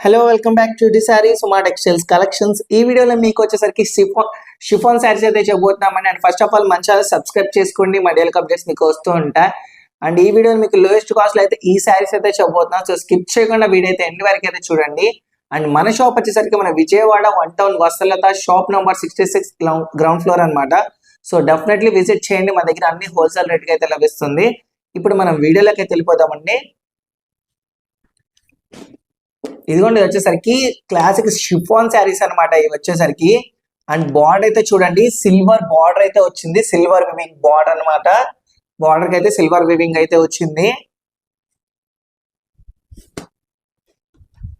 Hello welcome back to the sorry Suma textiles collections. ఈ వీడియోలో మీకు వచ్చేసరికి షిఫాన్ శారీస్ అయితే చెప్పబోతున్నామండి. అండ్ ఫస్ట్ ఆఫ్ ఆల్ మన ఛానల్ సబ్స్క్రైబ్ చేసుకోండి, మా డైలీ అప్డేట్స్ మీకు వస్తూ ఉంటాయి. అండ్ ఈ వీడియోలో మీకు లోయెస్ట్ కాస్ట్ లో అయితే ఈ శారీస్ అయితే చెప్పబోతున్నాం. సో స్కిప్ చేయకుండా వీడియో అయితే ఎండ్ వరకు అయితే చూడండి. అండ్ మన షాప్ వచ్చేసరికి మన Vijayawada 1 town Vasalatha shop number 66 ground floor అనమాట. సో డెఫినెట్లీ విజిట్ చేయండి, మన దగ్గర అన్ని హోల్సేల్ రేట్కి అయితే లభిస్తుంది. ఇప్పుడు మనం వీడియోలోకి అయితే వెళ్ళిపోదామండి. ఇదిగోండి వచ్చేసరికి క్లాసిక్ షిఫాన్ శారీస్ అనమాట ఇవి వచ్చేసరికి. అండ్ బార్డర్ అయితే చూడండి, సిల్వర్ బార్డర్ అయితే వచ్చింది, సిల్వర్ వివింగ్ బార్డర్ అనమాట. బార్డర్ కి అయితే సిల్వర్ వివింగ్ అయితే వచ్చింది.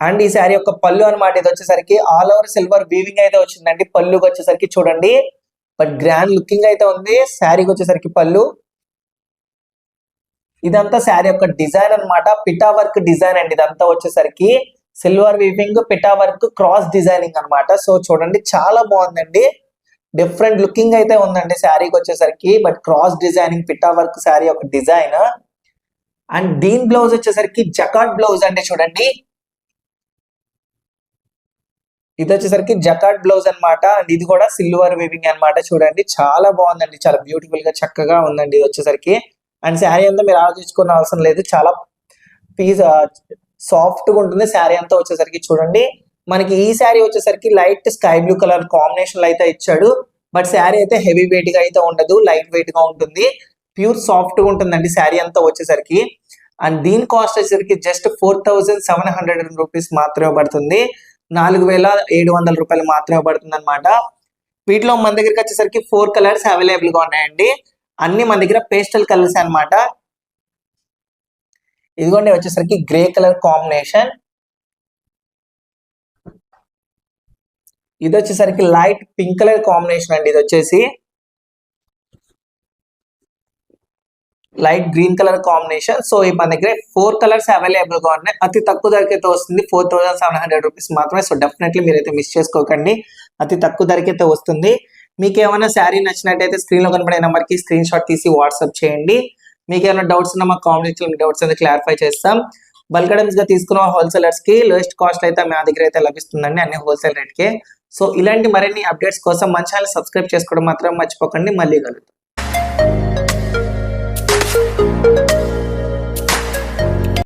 అండ్ ఈ శారీ యొక్క పళ్ళు అనమాట, ఇది వచ్చేసరికి ఆల్ ఓవర్ సిల్వర్ వీవింగ్ అయితే వచ్చిందండి. పళ్ళుకి వచ్చేసరికి చూడండి, బట్ గ్రాండ్ లుకింగ్ అయితే ఉంది. శారీకి వచ్చేసరికి పళ్ళు, ఇదంతా శారీ యొక్క డిజైన్ అనమాట. పిటా వర్క్ డిజైన్ అండి ఇదంతా వచ్చేసరికి. Silver weaving, పిటా work, cross designing అనమాట. సో చూడండి చాలా బాగుందండి, డిఫరెంట్ లుకింగ్ అయితే ఉందండి శారీకి వచ్చేసరికి. But cross designing, పిటా work sari యొక్క డిజైన్. అండ్ దీని బ్లౌజ్ వచ్చేసరికి జకాట్ బ్లౌజ్ అండి. చూడండి ఇది వచ్చేసరికి జకాట్ బ్లౌజ్ అనమాట. అండ్ ఇది కూడా సిల్వర్ వీవింగ్ అనమాట. చూడండి చాలా బాగుందండి, చాలా బ్యూటిఫుల్ గా చక్కగా ఉందండి ఇది వచ్చేసరికి. అండ్ శారీ అంతా మీరు ఆలోచించుకున్న అవసరం లేదు, చాలా పీస్ సాఫ్ట్ గా ఉంటుంది శారీ అంతా వచ్చేసరికి. చూడండి మనకి ఈ శారీ వచ్చేసరికి light sky blue colour combination అయితే ఇచ్చాడు. బట్ శారీ అయితే హెవీ వెయిట్ గా అయితే ఉండదు, లైట్ వెయిట్ గా ఉంటుంది, ప్యూర్ సాఫ్ట్ గా ఉంటుందండి శారీ అంతా వచ్చేసరికి. అండ్ దీని కాస్ట్ వచ్చేసరికి జస్ట్ 4700 రూపీస్ మాత్రమే పడుతుంది, 4700 రూపాయలు మాత్రమే పడుతుంది అనమాట. వీటిలో మన దగ్గరికి వచ్చేసరికి 4 కలర్స్ అవైలబుల్ గా ఉన్నాయండి. అన్ని మన దగ్గర పేస్టల్ కలర్స్ అనమాట. ఇదిగోండి వచ్చేసరికి గ్రే కలర్ కాంబినేషన్, ఇది వచ్చేసరికి లైట్ పింక్ కలర్ కాంబినేషన్ అండి. ఇది వచ్చేసి light green colour combination. So ఈ మన దగ్గర 4 కలర్స్ అవైలబుల్ గా ఉన్నాయి. అతి తక్కువ ధరకైతే వస్తుంది, 4700 రూపీస్ మాత్రమే. సో డెఫినెట్లీ మీరైతే మిస్ చేసుకోకండి, అతి తక్కువ ధరకైతే వస్తుంది. మీకు ఏమైనా శారీ నచ్చినట్టయితే స్క్రీన్ లో కనబడే నెంబర్ కి స్క్రీన్ షాట్ తీసి వాట్సాప్ చేయండి. మీకు ఏమైనా డౌట్స్ ఉన్నా మా కామెంట్స్ లో మీ డౌట్స్ అయితే క్లారిఫై చేస్తాం. బల్క్ ఐటమ్స్ గా తీసుకున్న హోల్సేలర్స్ కి లోయెస్ట్ కాస్ట్ అయితే మా దగ్గర అయితే లభిస్తుందండి, అన్ని హోల్సేల్ రేట్ కే. సో ఇలాంటి మరిన్ని అప్డేట్స్ కోసం మన ఛానల్ సబ్స్క్రైబ్ చేసుకోవడం మాత్రం మర్చిపోకండి. మళ్ళీ కలుద్దాం.